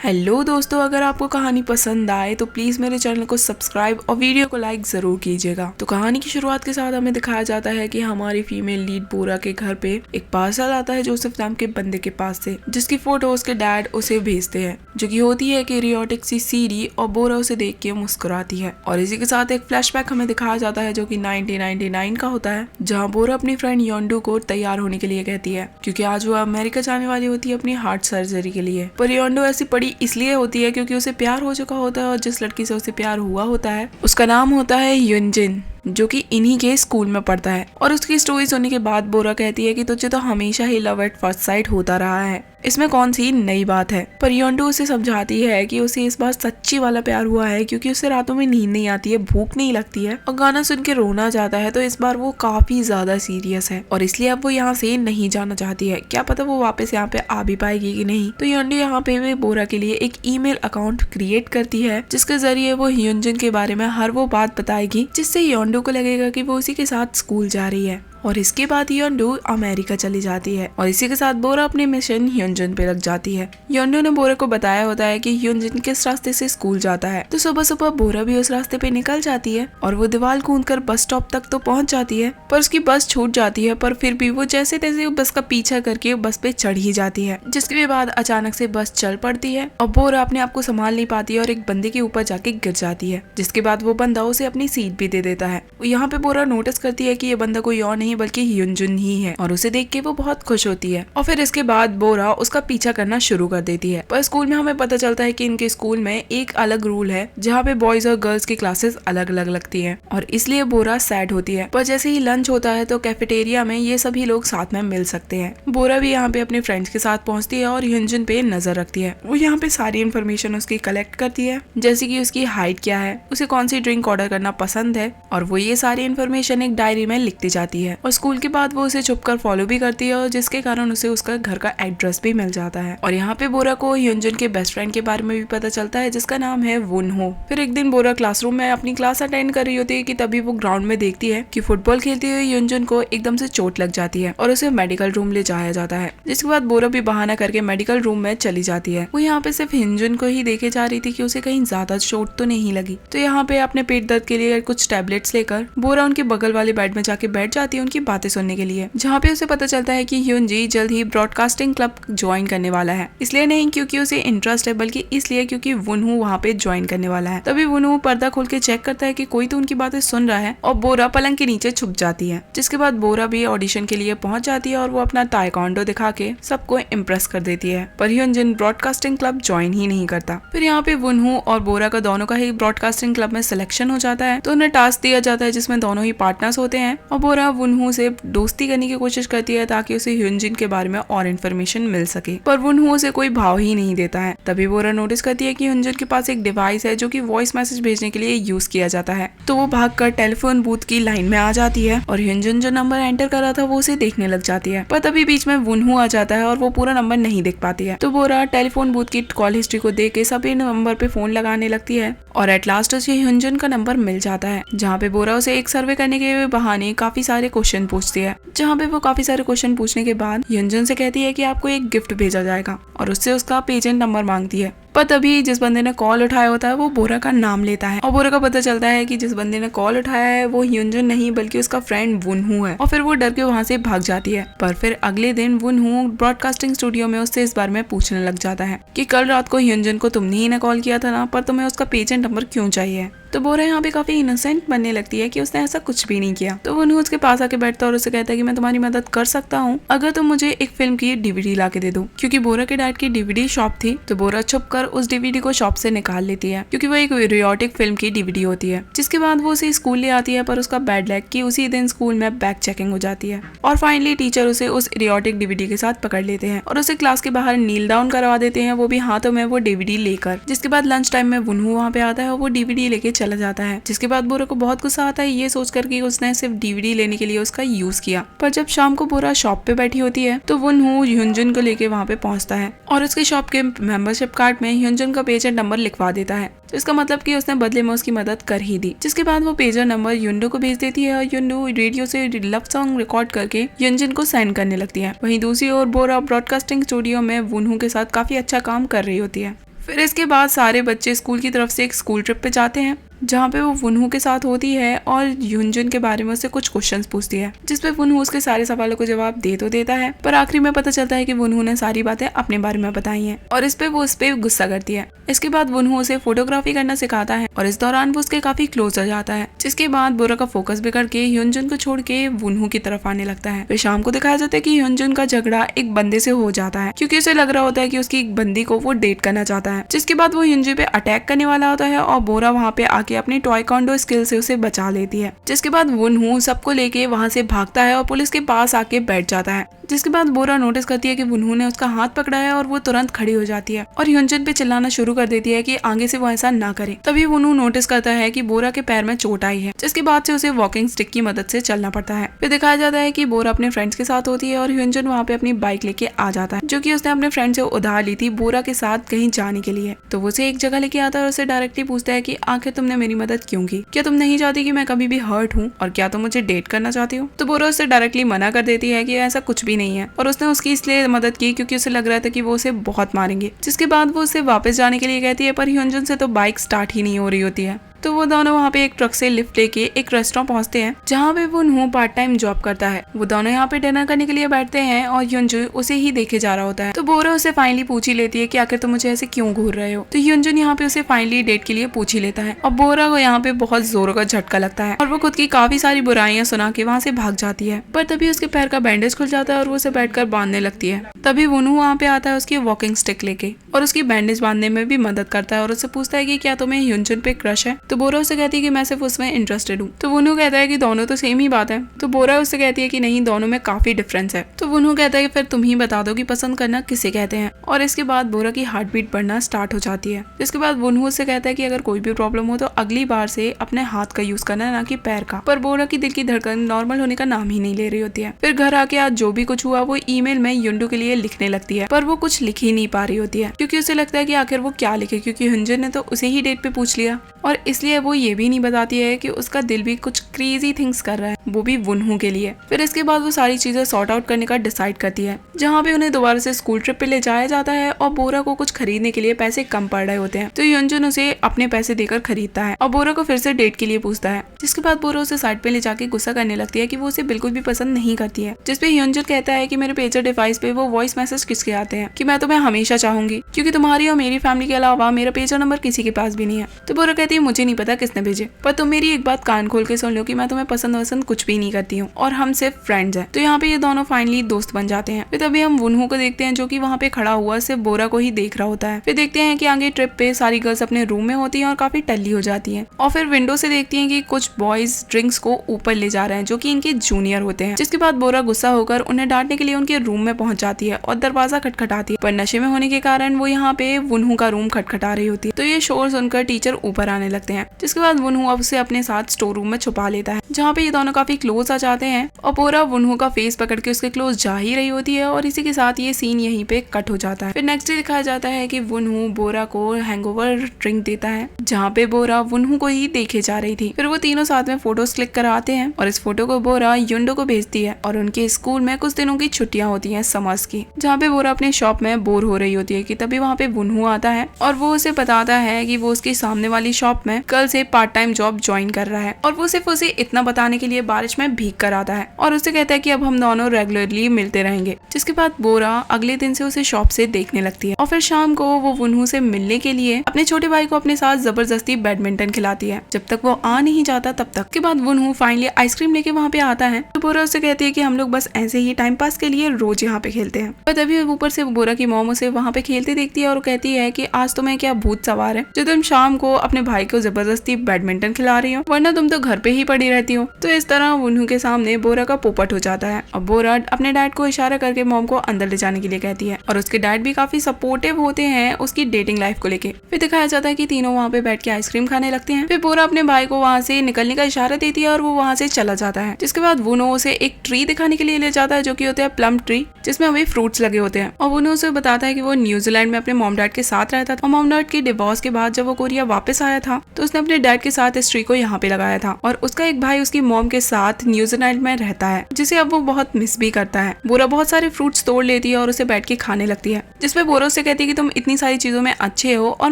Hello दोस्तों, अगर आपको कहानी पसंद आए तो प्लीज मेरे चैनल को सब्सक्राइब और वीडियो को लाइक जरूर कीजिएगा। तो कहानी की शुरुआत के साथ हमें दिखाया जाता है कि हमारी फीमेल लीड बोरा के घर पे एक पार्सल आता है जोसेफ नाम के बंदे के पास से, जिसकी फोटो उसके डैड उसे भेजते हैं, जो कि होती है कि रियोटिक सी सीडी, और बोरा उसे देख के मुस्कुराती है। और इसी के साथ एक फ्लैशबैक हमें दिखाया जाता है जो कि 1999 का होता है, जहाँ बोरा अपनी फ्रेंड योंडू को तैयार होने के लिए कहती है, क्योंकि आज वो अमेरिका जाने वाली होती है अपनी हार्ट सर्जरी के लिए। पर योंडू ऐसी पड़ी इसलिए होती है क्योंकि उसे प्यार हो चुका होता है, और जिस लड़की से उसे प्यार हुआ होता है उसका नाम होता है युनजिन, जो कि इन्हीं के स्कूल में पढ़ता है। और उसकी स्टोरी सुनने के बाद बोरा कहती है कि तुझे तो हमेशा ही लव एट फर्स्ट साइट होता रहा है, इसमें कौन सी नई बात है। पर योंडू उसे समझाती है कि उसे इस बार सच्ची वाला प्यार हुआ है, क्योंकि उसे रातों में नींद नहीं आती है, भूख नहीं लगती है और गाना सुन के रोना जाता है। तो इस बार वो काफी ज्यादा सीरियस है और इसलिए अब वो यहाँ से नहीं जाना चाहती है। क्या पता वो वापस यहाँ पे आ भी पाएगी कि नहीं। तो योंडू यहाँ पे भी बोरा के लिए एक ईमेल अकाउंट क्रिएट करती है, जिसके जरिए वो ह्यूनजिन के बारे में हर वो बात बताएगी जिससे योंडू को लगेगा कि वो उसी के साथ स्कूल जा रही है। और इसके बाद योंडू अमेरिका चली जाती है और इसी के साथ बोरा अपने मिशन ह्यूनजिन पे लग जाती है। योंडू ने बोरा को बताया होता है कि ह्यूनजिन किस रास्ते से स्कूल जाता है, तो सुबह सुबह बोरा भी उस रास्ते पे निकल जाती है और वो दीवार कूदकर बस स्टॉप तक तो पहुंच जाती है, पर उसकी बस छूट जाती है। पर फिर भी वो जैसे तैसे बस का पीछा करके बस पे चढ़ ही जाती है, जिसके बाद अचानक से बस चल पड़ती है और बोरा अपने आप को संभाल नहीं पाती है और एक बंदे के ऊपर जाके गिर जाती है, जिसके बाद वो बंदा उसे अपनी सीट भी दे देता है। यहाँ पे बोरा नोटिस करती है कि ये बंदा कोई और नहीं बल्कि ह्यूनजिन ही है, और उसे देख के वो बहुत खुश होती है। और फिर इसके बाद बोरा उसका पीछा करना शुरू कर देती है। पर स्कूल में हमें पता चलता है कि इनके स्कूल में एक अलग रूल है, जहाँ पे बॉयज और गर्ल्स की क्लासेस अलग अलग लगती है, और इसलिए बोरा सैड होती है। पर जैसे ही लंच होता है तो कैफेटेरिया में ये सभी लोग साथ में मिल सकते हैं। बोरा भी यहाँ पे अपने फ्रेंड्स के साथ पहुंचती है और ह्यूनजिन पे नजर रखती है। वो यहाँ पे सारी इन्फॉर्मेशन उसकी कलेक्ट करती है, जैसे कि उसकी हाइट क्या है, उसे कौन सी ड्रिंक ऑर्डर करना पसंद है, और वो ये सारी इन्फॉर्मेशन एक डायरी में लिखती जाती है। और स्कूल के बाद वो उसे छुपकर फॉलो भी करती है, और जिसके कारण उसे उसका घर का एड्रेस भी मिल जाता है। और यहाँ पे बोरा को ह्यूनजिन के बेस्ट फ्रेंड के बारे में भी पता चलता है, जिसका नाम है वुनहो। फिर एक दिन बोरा क्लासरूम में अपनी क्लास अटेंड कर रही होती है कि तभी वो ग्राउंड में देखती है कि फुटबॉल खेलते हुए ह्यूनजिन को एकदम से चोट लग जाती है और उसे मेडिकल रूम ले जाया जाता है, जिसके बाद बोरा भी बहाना करके मेडिकल रूम में चली जाती है। वो यहाँ पे सिर्फ ह्यूनजिन को ही देखे जा रही थी कि उसे कहीं ज्यादा चोट तो नहीं लगी। तो यहाँ पे अपने पेट दर्द के लिए कुछ टैबलेट्स लेकर बोरा उनके बगल वाले बेड में जाके बैठ जाती है उनकी बातें सुनने के लिए, जहाँ पे उसे पता चलता है कि ह्यूनजी जल्द ही ब्रॉडकास्टिंग क्लब ज्वाइन करने वाला है। इसलिए नहीं क्योंकि उसे इंटरेस्ट है, बल्कि इसलिए क्योंकि वुनहू वहाँ पे ज्वाइन करने वाला है। तभी वुनहू पर्दा खोल के चेक करता है कि कोई तो उनकी बातें सुन रहा है, और बोरा पलंग के नीचे छुप जाती है। जिसके बाद बोरा भी ऑडिशन के लिए पहुंच जाती है और वो अपना ताइक्वांडो दिखा के सबको इम्प्रेस कर देती है। पर ह्यूनजिन ब्रॉडकास्टिंग क्लब ज्वाइन ही नहीं करता। फिर यहाँ पे वुनहू और बोरा का दोनों का ही ब्रॉडकास्टिंग क्लब में सिलेक्शन हो जाता है, तो उन्हें टास्क दिया जाता है जिसमें दोनों ही पार्टनर्स होते हैं, और बोरा वुनहू से दोस्ती करने की कोशिश करती है ताकि उसे ह्यूनजिन के बारे में और इन्फॉर्मेशन मिल सके। पर वुनहू उसे कोई भाव ही नहीं देता है। तभी बोरा नोटिस करती है कि ह्यूनजिन के पास एक डिवाइस है जो कि वॉइस मैसेज भेजने के लिए यूज किया जाता है। तो वो भागकर टेलीफोन बूथ की लाइन में आ जाती है और ह्यूनजिन जो नंबर एंटर कर रहा था वो उसे देखने लग जाती है। पर तभी बीच में वुनहू आ जाता है और वो पूरा नंबर नहीं देख पाती है। तो बोरा टेलीफोन बूथ की कॉल हिस्ट्री को देख के सभी नंबर पे फोन लगाने लगती है और एट लास्ट उसे ह्यूनजिन का नंबर मिल जाता है, जहाँ पे बोरा उसे एक सर्वे करने के बहाने काफी सारे क्वेश्चन पूछती है। जहाँ पे वो काफी सारे क्वेश्चन पूछने के बाद ह्यूनजिन से कहती है कि आपको एक गिफ्ट भेजा जाएगा, और उससे उसका पेजेंट नंबर मांगती है। पर तभी जिस बंदे ने कॉल उठाया होता है वो बोरा का नाम लेता है, और बोरा का पता चलता है कि जिस बंदे ने कॉल उठाया है वो ह्यूनजिन नहीं बल्कि उसका फ्रेंड वुनहू है, और फिर वो डर के वहाँ से भाग जाती है। पर फिर अगले दिन वुनहू ब्रॉडकास्टिंग स्टूडियो में उससे इस बारे में पूछने लग जाता है कि कल रात को ह्यूनजिन को तुमने ही ना कॉल किया था ना, पर तुम्हें उसका पेजेंट नंबर क्यों चाहिए। तो बोरा यहाँ पे काफी इनोसेंट बनने लगती है कि उसने ऐसा कुछ भी नहीं किया। तो वुनहू उसके पास आके बैठता है और उसे कहता है कि मैं तुम्हारी मदद कर सकता हूँ अगर तुम मुझे एक फिल्म की डीवीडी ला के दे दो। क्योंकि बोरा के डैड की डीवीडी शॉप थी, तो बोरा छुप कर उस डीवीडी को शॉप से निकाल लेती है, क्योंकि वो एक रियोटिक फिल्म की डीवीडी होती है। जिसके बाद वो उसे स्कूल ले आती है, पर उसका बैड लक कि उसी दिन स्कूल में बैक चेकिंग हो जाती है, और फाइनली टीचर उसे उस रियोटिक डीवीडी के साथ पकड़ लेते हैं और उसे क्लास के बाहर नील डाउन करवा देते हैं, वो भी हाथों में वो डीवीडी लेकर। जिसके बाद लंच टाइम में वुनहू वहाँ पे आता है और वो डीवीडी लेके चला जाता है। जिसके बाद बोरा को बहुत गुस्सा आता है ये सोचकर कि उसने सिर्फ डीवीडी लेने के लिए उसका यूज किया। पर जब शाम को बोरा शॉप पे बैठी होती है तो वुनहू ह्यूनजिन को लेके वहाँ पे पहुँचता है और उसके शॉप के मेंबरशिप कार्ड में ह्यूनजिन का पेजेंट नंबर लिखवा देता है। तो इसका मतलब कि उसने बदले में उसकी मदद कर ही दी। जिसके बाद वो पेजर नंबर युंडो को भेज देती है और युंडो रेडियो से लव सॉन्ग रिकॉर्ड करके युंजिन को सेंड करने लगती है। वहीं दूसरी ओर बोरा ब्रॉडकास्टिंग स्टूडियो में वुनहू के साथ काफी अच्छा काम कर रही होती है। फिर इसके बाद सारे बच्चे स्कूल की तरफ से एक स्कूल ट्रिप पे जाते हैं, जहाँ पे वो वुनहू के साथ होती है और ह्यूनजुन के बारे में उससे कुछ क्वेश्चंस पूछती है, जिसपे वुनहू उसके सारे सवालों को जवाब दे तो देता है, पर आखिरी में पता चलता है कि वुनहू ने सारी बातें अपने बारे में बताई हैं और इस पे वो उस पे गुस्सा करती है। इसके बाद वुनहू उसे फोटोग्राफी करना सिखाता है और इस दौरान वो उसके काफी क्लोज हो जाता है, जिसके बाद बोरा का फोकस बिगड़ के ह्यूनजुन को छोड़ के वुनहू की तरफ आने लगता है। फिर शाम को दिखाया जाता है कि ह्यूनजुन का झगड़ा एक बंदे से हो जाता है, क्योंकि उसे लग रहा होता है कि उसकी एक बंदी को वो डेट करना चाहता है, जिसके बाद वो ह्यूनजुन पे अटैक करने वाला होता है और बोरा वहाँ पे आके अपनी टॉयकॉन्डो स्किल से उसे बचा लेती है। जिसके बाद वुनहू सबको लेके वहाँ से भागता है और पुलिस के पास आके बैठ जाता है। जिसके बाद बोरा नोटिस करती है कि वुनहू ने उसका हाथ पकड़ा है और वो तुरंत खड़ी हो जाती है और ह्यूनजुन पे चिल्लाना शुरू कर देती है कि आगे से वो ऐसा ना करे। तभी वुनहू नोटिस करता है कि बोरा के पैर में चोट आई है, जिसके बाद से उसे वॉकिंग स्टिक की मदद से चलना पड़ता है। फिर दिखाया जाता है कि बोरा अपने फ्रेंड्स के साथ होती है और ह्यूनजुन वहाँ पे अपनी बाइक लेके आ जाता है, जो कि उसने अपने फ्रेंड से उधार ली थी बोरा के साथ कहीं जाने के लिए। तो वो उसे एक जगह लेके आता है और उसे डायरेक्टली पूछता है कि आखिर तुमने मेरी मदद क्यों की? क्या तुम नहीं चाहती कि मैं कभी भी हर्ट हूँ, और क्या तुम मुझे डेट करना चाहती हो? तो बोरा उससे डायरेक्टली मना कर देती है कि ऐसा कुछ भी नहीं है, और उसने उसकी इसलिए मदद की क्योंकि उसे लग रहा था कि वो उसे बहुत मारेंगे। जिसके बाद वो उसे वापस जाने के लिए कहती है, पर ह्यूनजुन से तो बाइक स्टार्ट ही नहीं हो रही होती है। तो वो दोनों वहाँ पे एक ट्रक से लिफ्ट लेके एक रेस्टोरेंट पहुँचते हैं, जहाँ पे वुनहू पार्ट टाइम जॉब करता है। वो दोनों यहाँ पे डिनर करने के लिए बैठते हैं और ह्यूनजुन उसे ही देखे जा रहा होता है। तो बोरा उसे फाइनली पूछ ही लेती है कि आखिर तुम मुझे ऐसे क्यों घूर रहे हो? तो ह्यूनजुन यहाँ पे उसे फाइनली डेट के लिए पूछ ही लेता है और बोरा को यहाँ पे बहुत जोरों का झटका लगता है और वो खुद की काफी सारी बुराइयां सुना के वहाँ से भाग जाती है। पर तभी उसके पैर का बैंडेज खुल जाता है और वो उसे बैठकर बांधने लगती है। तभी वुनहू वहाँ पे आता है उसकी वॉकिंग स्टिक लेके और उसकी बैंडेज बांधने में भी मदद करता है और उससे पूछता है कि क्या तुम्हें ह्यूनजुन पे क्रश है? तो बोरा उसे कहती है कि मैं सिर्फ उसमें इंटरेस्टेड हूँ। तो वुनहू कहता है कि दोनों तो सेम ही बात है। तो बोरा उससे कहती है कि नहीं, दोनों में काफी डिफरेंस है। तो वुनहू कहता है कि फिर तुम ही बता दो कि पसंद करना किसे कहते हैं। और इसके बाद बोरा की हार्ट बीट बढ़ना स्टार्ट हो जाती है। इसके बाद वुनहू उससे कहता है कि अगर कोई भी प्रॉब्लम हो तो अगली बार से अपने हाथ का यूज करना, ना कि पैर का। पर बोरा की दिल की धड़कन नॉर्मल होने का नाम ही नहीं ले रही होती है। फिर घर आके आज जो भी कुछ हुआ वो ईमेल में युंडू के लिए लिखने लगती है, पर वो कुछ लिख ही नहीं पा रही होती है, क्योंकि उसे लगता है कि आखिर वो क्या लिखे, क्योंकि ह्यूनजुन ने तो उसे ही डेट पे पूछ लिया। और इसलिए वो ये भी नहीं बताती है कि उसका दिल भी कुछ क्रेजी थिंग्स कर रहा है, वो भी वुनहू के लिए। फिर इसके बाद वो सारी चीजें सॉर्ट आउट करने का डिसाइड करती है, जहाँ पे उन्हें दोबारा से स्कूल ट्रिप पे ले जाया जाता है और बोरा को कुछ खरीदने के लिए पैसे कम पड़ रहे होते हैं। तो ह्यूनजुन उसे अपने पैसे देकर खरीदता है और बोरा को फिर से डेट के लिए पूछता है, जिसके बाद बोरा उसे साइड पे ले जाके गुस्सा करने लगती है कि वो उसे बिल्कुल भी पसंद नहीं करती है। जिसपे ह्यूनजुन कहता है कि मेरे पेजर डिवाइस पे वो वॉइस मैसेज किसके आते हैं कि मैं तुम्हें हमेशा चाहूंगी, क्योंकि तुम्हारी और मेरी फैमिली के अलावा मेरा पेजर नंबर किसी के पास भी नहीं है। तो बोरा कहती है मुझे नहीं पता किसने भेजे, पर तुम मेरी एक बात कान खोल के सुन लो कि मैं तुम्हें पसंद वसंद कुछ भी नहीं करती हूँ और हम सिर्फ फ्रेंड्स हैं। तो यहाँ पे ये दोनों फाइनली दोस्त बन जाते हैं। फिर तभी हम वुनहू को देखते हैं, जो कि वहाँ पे खड़ा हुआ सिर्फ बोरा को ही देख रहा होता है। फिर देखते हैं कि आगे ट्रिप पे सारी गर्ल्स अपने रूम में होती हैं और काफी टल्ली हो जाती हैं, और फिर विंडो से देखती हैं कि कुछ बॉयज ड्रिंक्स को ऊपर ले जा रहे हैं, जो कि इनके जूनियर होते हैं। जिसके बाद बोरा गुस्सा होकर उन्हें डांटने के लिए उनके रूम में पहुंच जाती है और दरवाजा खटखटाती है, पर नशे में होने के कारण वो यहाँ पे वुनहू का रूम खटखटा रही होती है। तो ये शोर सुनकर टीचर ऊपर आने लगते हैं, जिसके बाद वुनहू अब उसे अपने साथ स्टोर रूम में छुपा लेता है, जहाँ पे ये दोनों काफी क्लोज आ जाते हैं और बोरा वुनहू का फेस पकड़ के उसके क्लोज जा ही रही होती है। और इसी के साथ ये सीन यहीं पे कट हो जाता है। फिर नेक्स्ट डे दिखाया जाता है कि वुनहू बोरा को हैंगओवर ड्रिंक देता है, जहाँ पे बोरा वुनहू को ही देखे जा रही थी। फिर वो तीनों साथ में फोटोज क्लिक कराते हैं और इस फोटो को बोरा युंडो को भेजती है। और उनके स्कूल में कुछ दिनों की छुट्टियां होती हैं समर्स की, जहाँ पे बोरा अपने शॉप में बोर हो रही होती है कि तभी वहाँ पे वुनहू आता है और वो उसे बताता है कि वो उसकी सामने वाली शॉप में कल से पार्ट टाइम जॉब ज्वाइन कर रहा है। और वो सिर्फ उसे इतना बताने के लिए बारिश में भीग कर आता है और उससे कहता है कि अब हम दोनों रेगुलरली मिलते रहेंगे। जिसके बाद बोरा अगले दिन से उसे शॉप से देखने लगती है और फिर शाम को वो वुनहू से मिलने के लिए अपने छोटे भाई को अपने साथ जबरदस्ती बैडमिंटन खिलाती है, जब तक वो आ नहीं जाता तब तक। के बाद वुनहू फाइनली आइसक्रीम लेके वहाँ पे आता है। तो बोरा उससे कहती है कि हम लोग बस ऐसे ही टाइम पास के लिए रोज यहाँ पे खेलते हैं। पर तभी ऊपर से बोरा की मॉम उसे वहाँ पे खेलते देखती है और कहती है कि आज तुम्हें क्या भूत सवार है जो तुम शाम को अपने भाई को जबरदस्ती बैडमिंटन खिला रही हो, वरना तुम तो घर पे ही पड़ी रहती हो। तो इस तरह वुनहू के सामने बोरा का पोपट हो जाता है और बोरा अपने डैड को इशारा करके मॉम को अंदर ले जाने के लिए कहती है और उसके डैड भी काफी सपोर्टिव होते हैं उसकी डेटिंग लाइफ को लेके। फिर दिखाया जाता है कि तीनों वहाँ पे बैठ के आइसक्रीम खाने लगते हैं। फिर बोरा अपने भाई को वहाँ से निकलने का इशारा देती है और वो वहाँ से चला जाता है। जिसके बाद वुनो उसे एक ट्री दिखाने के लिए ले जाता है, जो कि होता है प्लम ट्री, जिसमें हमें फ्रूट्स लगे होते हैं। और वुनो उसे बताता है कि वो न्यूजीलैंड में अपने मॉम डैड के साथ रहता था और मॉम डैड के डिवोर्स के बाद जब वो कोरिया वापस आया था था तो उसने अपने डैड के साथ इस ट्री को यहाँ पे लगाया था और उसका एक भाई उसकी मॉम के साथ न्यूजीलैंड में रहता है जिसे अब वो बहुत मिस भी करता है। बोरा बहुत सारे फ्रूट्स तोड़ लेती है और उसे बैठ के खाने लगती है, जिसपे बोरा उससे कहती है कि तुम इतनी सारी चीजों में अच्छे हो और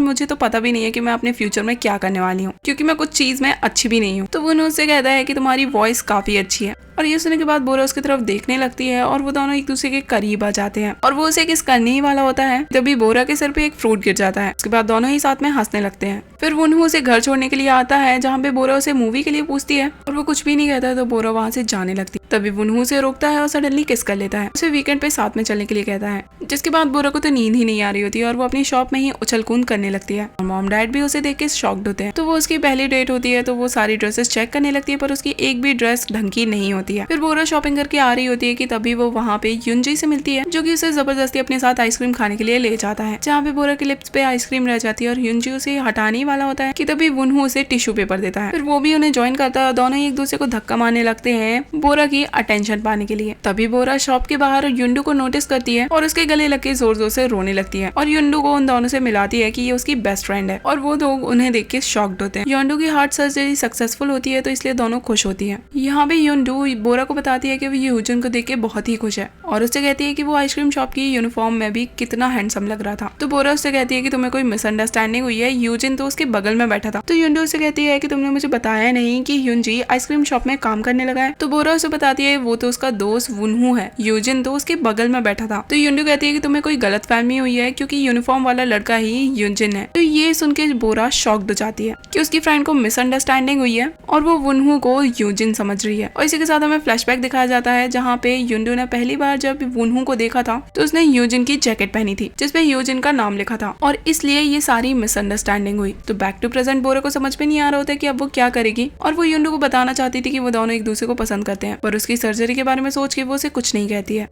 मुझे तो पता भी नहीं है कि मैं अपने फ्यूचर में क्या करने वाली हूँ, क्योंकि मैं कुछ चीज में अच्छी भी नहीं हूँ। तो वो उससे कहता है कि तुम्हारी वॉइस काफी अच्छी है। और ये सुनने के बाद बोरा उसकी तरफ देखने लगती है और वो दोनों एक दूसरे के करीब आ जाते हैं और वो उसे किस करने ही वाला होता है तभी बोरा के सिर पे एक फ्रूट गिर जाता है। उसके बाद दोनों ही साथ में हंसने लगते हैं। फिर वुनहू उसे घर छोड़ने के लिए आता है जहाँ पे बोरा उसे मूवी के लिए पूछती है और वो कुछ भी नहीं कहता है तो बोरा वहाँ से जाने लगती है। तभी वुनहू उसे रोकता है और सडनली किस कर लेता है। उसे वीकेंड पे साथ में चलने के लिए कहता है, जिसके बाद बोरा को तो नींद ही नहीं आ रही होती है और वो अपनी शॉप में ही उछल कूद करने लगती है और मॉम डैड भी उसे देख के शॉक्ड होते हैं। तो वो उसकी पहली डेट होती है तो वो सारी ड्रेसेस चेक करने लगती है पर उसकी एक भी ड्रेस ढंग की नहीं होती है। फिर बोरा शॉपिंग करके आ रही होती है कि तभी वो वहाँ पे युनजी से मिलती है जो कि उसे जबरदस्ती अपने साथ आइसक्रीम खाने के लिए ले जाता है, जहाँ पे बोरा के लिप्स पे आइसक्रीम रह जाती है और युनजी उसे हटाने वाला होता है कि तभी वुनहू उसे टिश्यू पेपर देता है। फिर वो भी उन्हें ज्वाइन करता है और दोनों ही एक दूसरे को धक्का मारने लगते हैं बोरा की अटेंशन पाने के लिए। तभी बोरा शॉप के बाहर युंडू को नोटिस करती है और उसके गले लग के जोर जोर से रोने लगती है और युंडू को उन दोनों से मिलाती है कि ये उसकी बेस्ट फ्रेंड है और वो लोग उन्हें देख के शॉक्ड होते हैं। युंडू की हार्ट सर्जरी सक्सेसफुल होती है तो इसलिए दोनों खुश होती है। यहाँ पे युंडू बोरा को बताती है कि वो यूजुन को देख के बहुत ही खुश है और उससे कहती है कि वो आइसक्रीम शॉप की यूनिफॉर्म में भी कितना हैंडसम लग रहा था। तो बोरा उससे कहती है कि तुम्हें कोई मिसअंडरस्टैंडिंग हुई है, यूजिन तो उसके बगल में बैठा था। तो युंडू उससे कहती है कि तुमने मुझे बताया नहीं कि युनजी आइसक्रीम शॉप में काम करने लगा है। तो बोरा उसे बताती है वो तो उसका दोस्त वुनहू है, यूजिन तो उसके बगल में बैठा था। तो युंडू कहती है कि तुम्हें कोई गलतफहमी हुई है क्योंकि यूनिफॉर्म वाला लड़का ही यूजिन है। तो ये सुन के बोरा शॉक्ड हो जाती है कि उसकी फ्रेंड को मिसअंडरस्टैंडिंग हुई है और वो वुनहू को यूजिन समझ रही है। और इसी के साथ हमें फ्लैशबैक दिखाया जाता है जहाँ पे युंडू ने पहली बार जब वुनहू को देखा था तो उसने यूजिन की जैकेट पहनी थी जिसपे यूजिन का नाम लिखा था और इसलिए ये सारी मिसअंडरस्टैंडिंग हुई। तो बैक टू प्रेजेंट बोरा को समझ में नहीं आ रहा होता कि अब वो क्या करेगी और वो युंडू को बताना चाहती थी कि वो दोनों एक दूसरे को पसंद करते हैं, पर उसकी सर्जरी के बारे में सोच के वो उसे कुछ नहीं कहती है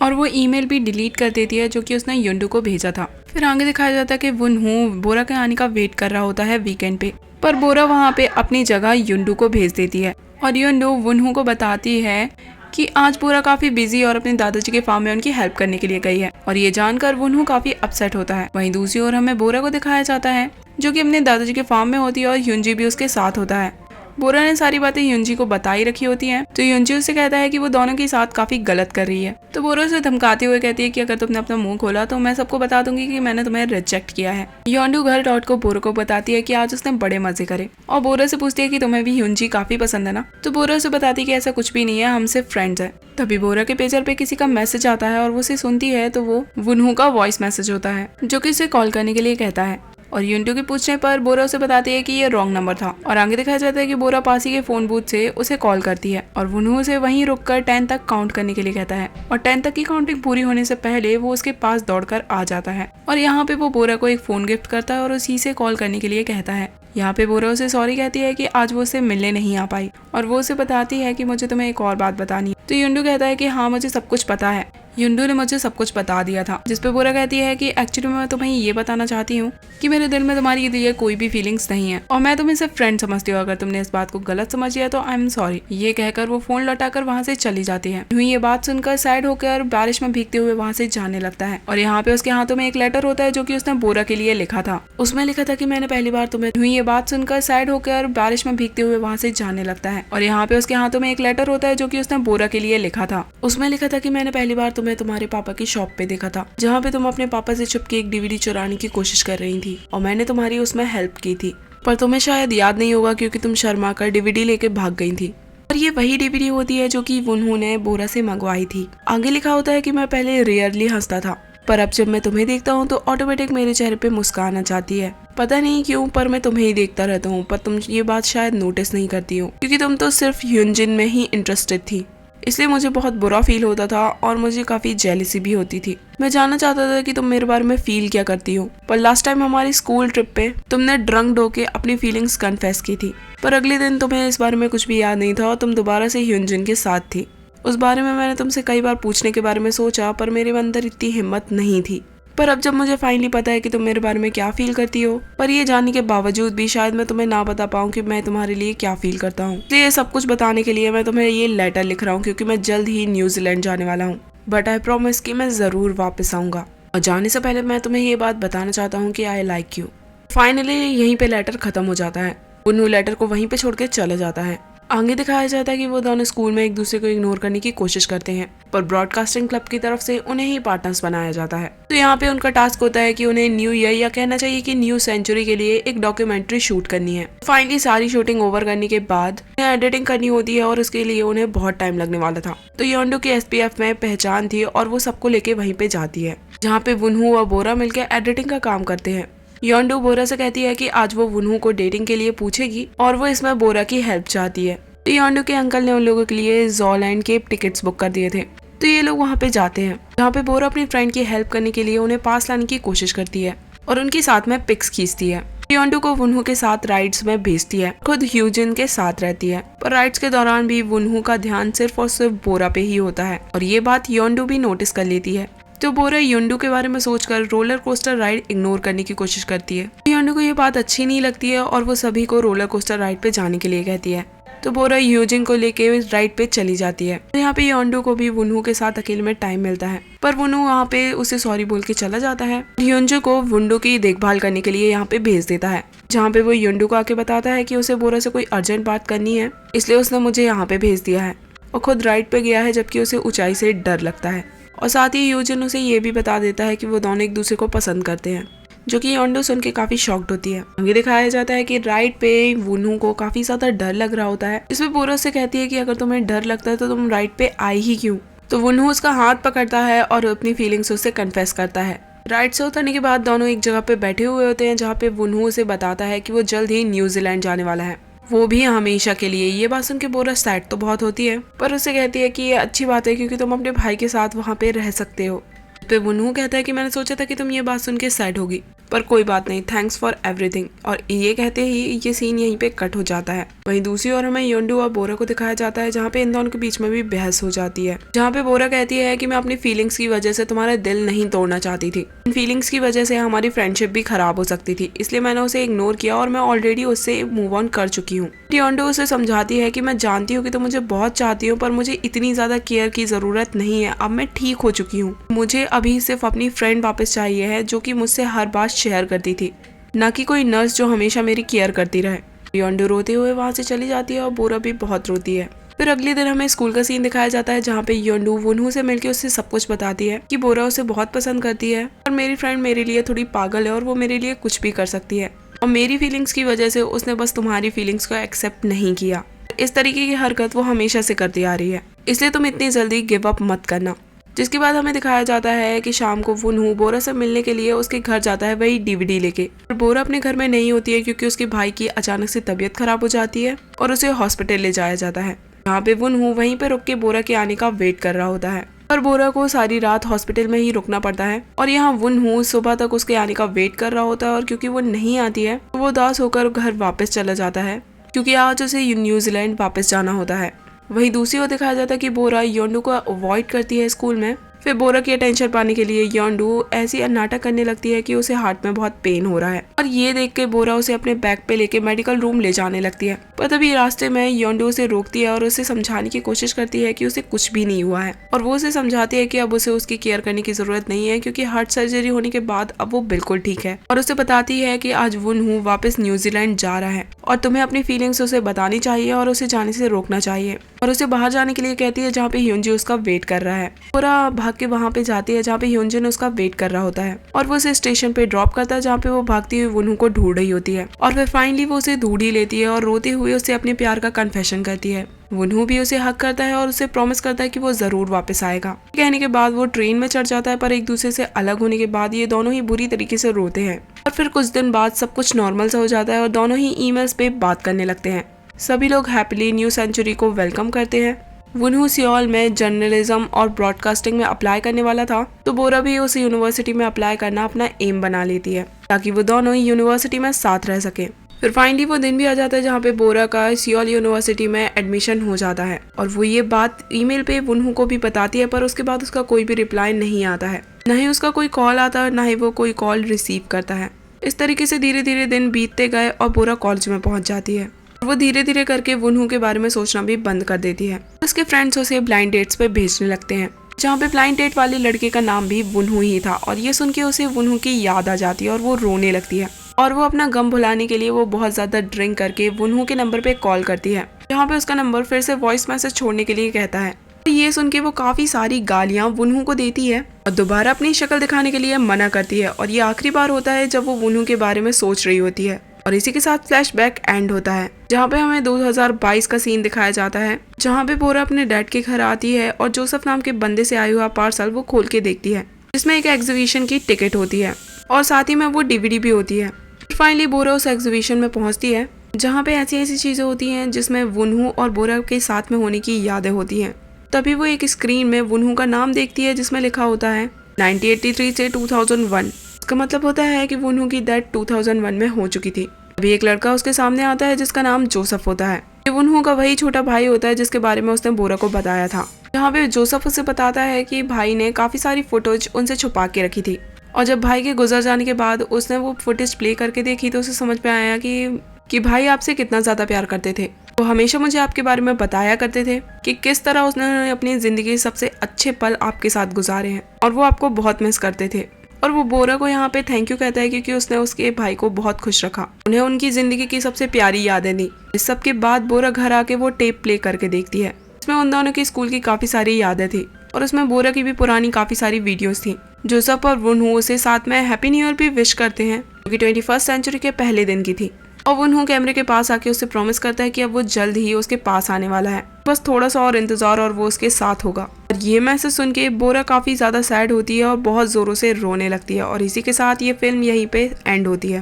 और वो ईमेल भी डिलीट कर देती है जो कि उसने युंडू को भेजा था। फिर आगे दिखाया जाता है कि वुनहू बोरा के आने का वेट कर रहा होता है वीकेंड पे, पर बोरा वहाँ पे अपनी जगह युंडू को भेज देती है और युंडू वुनहू को बताती है कि आज बोरा काफी बिजी और अपने दादाजी के फार्म में उनकी हेल्प करने के लिए गई है और ये जानकर वुनहू काफी अपसेट होता है। वहीं दूसरी ओर हमें बोरा को दिखाया जाता है जो कि अपने दादाजी के फार्म में होती है और युनजी भी उसके साथ होता है। बोरा ने सारी बातें युनजी को बताई रखी होती हैं तो युनजी उससे कहता है कि वो दोनों के साथ काफी गलत कर रही है। तो बोरा उसे धमकाते हुए कहती है कि अगर तुमने अपना मुंह खोला तो मैं सबको बता दूंगी कि मैंने तुम्हें रिजेक्ट किया है। योंडू घर डॉट को बोरा को बताती है कि आज उसने बड़े मजे करे और बोरा से पूछती है कि तुम्हें भी युनजी काफी पसंद है ना। तो बोरा उसे बताती है कि ऐसा कुछ भी नहीं है, हम सिर्फ फ्रेंड्स हैं। तभी बोरा के पेजर पे किसी का मैसेज आता है और वो उसे सुनती है तो वो वुनहू का वॉइस मैसेज होता है जो कि उसे कॉल करने के लिए कहता है और युंडू के पूछने पर बोरा उसे बताती है कि ये रॉन्ग नंबर था और आगे दिखाया जाता है कि बोरा पास ही के फोन बूथ से उसे कॉल करती है और वुनहू उसे वहीं रुककर 10 तक काउंट करने के लिए कहता है और 10 तक की काउंटिंग पूरी होने से पहले वो उसके पास दौड़कर आ जाता है और यहाँ पे वो बोरा को एक फोन गिफ्ट करता है और उसी से कॉल करने के लिए कहता है। यहाँ पे बोरा उसे सॉरी कहती है कि आज वो उसे मिलने नहीं आ पाई और वो उसे बताती है कि मुझे तुम्हें एक और बात बतानी है। तो युंडू कहता है कि हाँ मुझे सब कुछ पता है, युंडू ने मुझे सब कुछ बता दिया था। जिसपे बोरा कहती है कि एक्चुअली मैं तुम्हें ये बताना चाहती हूँ कि मेरे दिल में तुम्हारी लिए कोई भी फीलिंग्स नहीं है और मैं तुम्हें सिर्फ फ्रेंड समझती हूँ। अगर तुमने इस बात को गलत समझ लिया तो आई एम सॉरी। ये कहकर वो फोन लौटाकर वहाँ से चली जाती है। ये बात सुनकर सैड होकर बारिश में भीगते हुए वहाँ से जाने लगता है और यहाँ पे उसके हाथों में एक लेटर होता है जो कि उसने बोरा के लिए लिखा था। उसमें लिखा था कि मैंने पहली बार तुम्हें। ये बात सुनकर सैड होकर बारिश में भीगते हुए वहाँ से जाने लगता है और यहाँ पे उसके हाथों में एक लेटर होता है जो कि उसने बोरा के लिए लिखा था। उसमें लिखा था कि मैंने पहली बार तुम्हें तुम्हारे पापा की शॉप पे देखा था जहाँ पे तुम अपने पापा से छुप के एक डीवीडी चुराने की कोशिश कर रही थी और मैंने तुम्हारी उसमें हेल्प की थी, पर तुम्हें शायद याद नहीं होगा क्योंकि तुम शर्मा कर डीवीडी लेके भाग गई थी। और ये वही डीवीडी होती है जो कि वुनहू ने बोरा से मंगवाई थी। आगे लिखा होता है कि मैं पहले रेयरली हंसता था पर अब जब मैं तुम्हें देखता हूँ तो ऑटोमेटिक मेरे चेहरे पे मुस्कान आ जाती है। पता नहीं क्यों पर मैं तुम्हें ही देखता रहता हूँ, पर तुम ये बात शायद नोटिस नहीं करती हो क्योंकि तुम तो सिर्फ युनजिन में ही इंटरेस्टेड थी। इसलिए मुझे बहुत बुरा फील होता था और मुझे काफी जेलसी भी होती थी। मैं जानना चाहता था कि तुम मेरे बारे में फील क्या करती हो। पर लास्ट टाइम हमारी स्कूल ट्रिप पे तुमने ड्रंक होके अपनी फीलिंग्स कन्फेस की थी, पर अगले दिन तुम्हें इस बारे में कुछ भी याद नहीं था और तुम दोबारा से युनजिन के साथ थी। उस बारे में मैंने तुमसे कई बार पूछने के बारे में सोचा पर मेरे अंदर इतनी हिम्मत नहीं थी। पर अब जब मुझे फाइनली पता है कि तुम मेरे बारे में क्या फील करती हो, पर ये जानने के बावजूद भी शायद मैं तुम्हें ना बता पाऊँ कि मैं तुम्हारे लिए क्या फील करता हूँ। तो ये सब कुछ बताने के लिए मैं तुम्हें ये लेटर लिख रहा हूँ क्योंकि मैं जल्द ही न्यूजीलैंड जाने वाला हूँ, बट आई प्रॉमिस कि मैं जरूर वापस आऊंगा। और जाने से पहले मैं तुम्हें ये बात बताना चाहता हूँ कि आई लाइक यू। फाइनली यहीं पे लेटर खत्म हो जाता है। वुनहू लेटर को वहीं पे छोड़ के चले जाता है। आगे दिखाया जाता है कि वो दोनों स्कूल में एक दूसरे को इग्नोर करने की कोशिश करते हैं, पर ब्रॉडकास्टिंग क्लब की तरफ से उन्हें ही पार्टनर्स बनाया जाता है। तो यहाँ पे उनका टास्क होता है कि उन्हें न्यू ईयर या कहना चाहिए कि न्यू सेंचुरी के लिए एक डॉक्यूमेंट्री शूट करनी है। फाइनली सारी शूटिंग ओवर करने के बाद उन्हें एडिटिंग करनी होती है और उसके लिए उन्हें बहुत टाइम लगने वाला था। तो योंडो की SPF में पहचान थी और वो सबको लेके वहीं पे जाती है, जहाँ पे वुनहू और बोरा मिलकर एडिटिंग का काम करते हैं। योंडो बोरा से कहती है कि आज वो वुनहू को डेटिंग के लिए पूछेगी और वो इसमें बोरा की हेल्प चाहती है। तो योंडो के अंकल ने उन लोगों के लिए ज़ॉलैंड के टिकट्स बुक कर दिए थे। तो ये लोग वहाँ पे जाते हैं, जहाँ पे बोरा अपनी फ्रेंड की हेल्प करने के लिए उन्हें पास लाने की कोशिश करती है और उनके साथ में पिक्स खींचती है। योंडो को वुनहू के साथ राइड्स में भेजती है, खुद ह्यूजिन के साथ रहती है। पर राइड्स के दौरान भी वुनहू का ध्यान सिर्फ और सिर्फ बोरा पे ही होता है और ये बात योंडो भी नोटिस कर लेती है। तो बोरा योंडो के बारे में सोचकर रोलर कोस्टर राइड इग्नोर करने की कोशिश करती है। योंडो को ये बात अच्छी नहीं लगती है और वो सभी को रोलर कोस्टर राइड पे जाने के लिए कहती है। तो बोरा ह्यूजिन को लेके राइड पे चली जाती है। तो यहाँ पे योंडो को भी वुनहू के साथ अकेले में टाइम मिलता है, पर वुनहू वहाँ पे उसे सॉरी बोल के चला जाता है। योंजो को वुनडो की देखभाल करने के लिए यहाँ पे भेज देता है, जहाँ पे वो योंडो को आके बताता है कि उसे बोरा से कोई अर्जेंट बात करनी है, इसलिए उसने मुझे यहाँ पे भेज दिया है और खुद राइड पे गया है, जबकि उसे ऊंचाई से डर लगता है। और साथ ही ह्यूजिन उसे ये भी बता देता है कि वो दोनों एक दूसरे को पसंद करते हैं, जो कि योंडो सुन के काफी शॉक्ड होती है। आगे दिखाया जाता है कि राइड पे वुनहू को काफी ज्यादा डर लग रहा होता है। इसमें बोरा से कहती है कि अगर तुम्हें डर लगता है तो तुम राइड पे आई ही क्यों। तो वुनहू उसका हाथ पकड़ता है और अपनी फीलिंग्स उससे कन्फेस करता है। राइड से उतरने के बाद दोनों एक जगह पे बैठे हुए होते हैं, जहाँ पे वुनहू उसे बताता है कि वो जल्द ही न्यूजीलैंड जाने वाला है, वो भी हमेशा के लिए। ये बात सुन के बोरा सैड तो बहुत होती है, पर उसे कहती है कि ये अच्छी बात है क्योंकि तुम अपने भाई के साथ वहाँ पे रह सकते हो। तो वुनहू कहता है कि मैंने सोचा था कि तुम ये बात सुन के सैड होगी, पर कोई बात नहीं, थैंक्स फॉर एवरीथिंग। और ये कहते ही ये सीन यहीं पे कट हो जाता है। वहीं दूसरी ओर हमें योंडो और बोरा को दिखाया जाता है, जहाँ पे इन दोनों के बीच में भी बहस हो जाती है, जहाँ पे बोरा कहती है कि मैं अपनी फीलिंग्स की वजह से तुम्हारा दिल नहीं तोड़ना चाहती थी, इन फीलिंग्स की वजह से हमारी फ्रेंडशिप भी खराब हो सकती थी, इसलिए मैंने उसे इग्नोर किया और मैं ऑलरेडी उससे मूव ऑन कर चुकी हूँ। योंडो उसे समझाती है कि मैं जानती हूँ कि तुम मुझे बहुत चाहती हो, पर मुझे इतनी ज्यादा केयर की जरूरत नहीं है, अब मैं ठीक हो चुकी हूँ। मुझे अभी सिर्फ अपनी फ्रेंड वापस चाहिए है, जो कि मुझसे हर बात शेयर करती थी, ना कि कोई नर्स जो हमेशा मेरी केयर करती रहे। योंडो रोते हुए वहाँ से चली जाती है और बोरा भी बहुत रोती है। फिर अगले दिन हमें स्कूल का सीन दिखाया जाता है, जहाँ पे योंडो वुनहू से मिलकर उससे सब कुछ बताती है कि बोरा उसे बहुत पसंद करती है और मेरी फ्रेंड मेरे लिए थोड़ी पागल है और वो मेरे लिए कुछ भी कर सकती है, और मेरी फीलिंग्स की वजह से उसने बस तुम्हारी फीलिंग्स को एक्सेप्ट नहीं किया। इस तरीके की हरकत वो हमेशा से करती आ रही है, इसलिए तुम इतनी जल्दी गिव अप मत करना। जिसके बाद हमें दिखाया जाता है कि शाम को वुनहू बोरा से मिलने के लिए उसके घर जाता है, वही DVD लेके। और बोरा अपने घर में नहीं होती है क्योंकि उसके भाई की अचानक से तबीयत खराब हो जाती है और उसे हॉस्पिटल ले जाया जाता है, जहाँ पे वुनहू वहीं पे रुक के बोरा के आने का वेट कर रहा होता है। पर बोरा को सारी रात हॉस्पिटल में ही रुकना पड़ता है और यहाँ वुनहू सुबह तक उसके आने का वेट कर रहा होता है, और क्योंकि वो नहीं आती है तो वो उदास होकर घर वापस चला जाता है, क्योंकि आज उसे न्यूजीलैंड वापस जाना होता है। वहीं दूसरी ओर दिखाया जाता है कि बोरा योंडो को अवॉइड करती है स्कूल में। फिर बोरा की अटेंशन पाने के लिए योंडो ऐसी नाटक करने लगती है कि उसे हार्ट में बहुत पेन हो रहा है, और ये देख के बोरा उसे अपने बैग पे लेके मेडिकल रूम ले जाने लगती है। पर तभी रास्ते में योंडो उसे रोकती है और उसे समझाने की कोशिश करती है कि उसे कुछ भी नहीं हुआ है, और वो उसे समझाती है कि अब उसे उसकी केयर करने की जरूरत नहीं है, क्योंकि हार्ट सर्जरी होने के बाद अब वो बिल्कुल ठीक है। और उसे बताती है कि आज वुनहू वापस न्यूजीलैंड जा रहा है और तुम्हें अपनी फीलिंग्स उसे बतानी चाहिए और उसे जाने से रोकना चाहिए, और उसे बाहर जाने के लिए कहती है जहाँ पे ह्यूंजी उसका वेट कर रहा है। बोरा भाग के वहाँ पे जाती है जहाँ पे ह्यूंजिन उसका वेट कर रहा होता है, और वो उसे स्टेशन पे ड्रॉप करता है, जहाँ पे वो भागती हुई वुनहू को ढूंढ रही होती है। और फिर फाइनली वो उसे ढूंढ ही लेती है और रोते हुए उसे अपने प्यार का कन्फेशन करती है। वुनहू भी उसे हक करता है और उसे प्रॉमिस करता है कि वो जरूर वापस आएगा। कहने के बाद वो ट्रेन में चढ़ जाता है, पर एक दूसरे से अलग होने के बाद ये दोनों ही बुरी तरीके से रोते हैं। और फिर कुछ दिन बाद सब कुछ नॉर्मल सा हो जाता है और दोनों ही ईमेल्स पे बात करने लगते हैं। सभी लोग हैप्पीली न्यू सेंचुरी को वेलकम करते हैं। वुनहू सियोल में जर्नलिज्म और ब्रॉडकास्टिंग में अप्लाई करने वाला था, तो बोरा भी उस यूनिवर्सिटी में अप्लाई करना अपना एम बना लेती है, ताकि वो दोनों ही यूनिवर्सिटी में साथ रह सके। फिर फाइनली वो दिन भी आ जाता है जहाँ पे बोरा का सियोल यूनिवर्सिटी में एडमिशन हो जाता है, और वो ये बात ईमेल पे वुनहू को भी बताती है, पर उसके बाद उसका कोई भी रिप्लाई नहीं आता है, न ही उसका कोई कॉल आता है, न ही वो कोई कॉल रिसीव करता है। इस तरीके से धीरे धीरे दिन बीतते गए और बोरा कॉलेज में पहुंच जाती है। वो धीरे धीरे करके वुनहू के बारे में सोचना भी बंद कर देती है। उसके फ्रेंड्स उसे ब्लाइंड डेट्स पे भेजने लगते हैं, जहाँ पे ब्लाइंड डेट वाले लड़के का नाम भी वुनहू ही था, और ये सुन के उसे वुनहू की याद आ जाती है और वो रोने लगती है। और वो अपना गम भुलाने के लिए वो बहुत ज्यादा ड्रिंक करके वुनहू के नंबर पे कॉल करती है, जहाँ पे उसका नंबर फिर से वॉइस मैसेज छोड़ने के लिए कहता है। ये सुन के वो काफी सारी गालियां वुनहू को देती है और दोबारा अपनी शक्ल दिखाने के लिए मना करती है। और ये आखिरी बार होता है जब वो वुनहू के बारे में सोच रही होती है। और इसी के साथ फ्लैशबैक एंड होता है, जहाँ पे हमें 2022 का सीन दिखाया जाता है, जहाँ पे बोरा अपने डैड के घर आती है और जोसेफ नाम के बंदे से आया हुआ पार्सल वो खोल के देखती है, जिसमें एक एग्जीबिशन की टिकट होती है और साथ ही में वो DVD भी होती है। फाइनली बोरा उस एग्जीबिशन में पहुंचती है, जहाँ पे ऐसी ऐसी चीजें होती हैं जिसमें वुनहू और बोरा के साथ में होने की यादें होती हैं। तभी वो एक स्क्रीन में वुनहू का नाम देखती है, जिसमें लिखा होता है 1983 से 2001। इसका मतलब होता है कि वुनहू की डेथ 2001 में हो चुकी थी। अभी एक लड़का उसके सामने आता है जिसका नाम जोसेफ होता है। ये वुनहू का वही छोटा भाई होता है जिसके बारे में उसने बोरा को बताया था। यहाँ पे जोसेफ उसे बताता है कि भाई ने काफी सारी फुटेज उनसे छुपा के रखी थी, और जब भाई के गुजर जाने के बाद उसने वो फुटेज प्ले करके देखी तो उसे समझ में आया कि भाई आपसे कितना ज्यादा प्यार करते थे। वो हमेशा मुझे आपके बारे में बताया करते थे कि किस तरह उसने अपनी जिंदगी के सबसे अच्छे पल आपके साथ गुजारे हैं, और वो आपको बहुत मिस करते थे। और वो बोरा को यहाँ पे थैंक यू कहता है क्योंकि उसने उसके भाई को बहुत खुश रखा, उन्हें उनकी जिंदगी की सबसे प्यारी यादें दी। इस सब के बाद बोरा घर आके वो टेप प्ले करके देखती है, इसमें उन दोनों की स्कूल की काफी सारी यादें थी, और उसमें बोरा की भी पुरानी काफी सारी वीडियोस थी। जोसेफ और वुनहू उसे साथ में हैप्पी न्यू ईयर भी विश करते हैं, जो कि 21st सेंचुरी के पहले दिन की थी। और वुनहू कैमरे के पास आके उससे प्रॉमिस करता है कि अब वो जल्द ही उसके पास आने वाला है, बस थोड़ा सा और इंतजार और वो उसके साथ होगा। और ये मैसेज सुन के बोरा काफी ज्यादा सैड होती है और बहुत जोरों से रोने लगती है। और इसी के साथ ये फिल्म यहीं पे एंड होती है।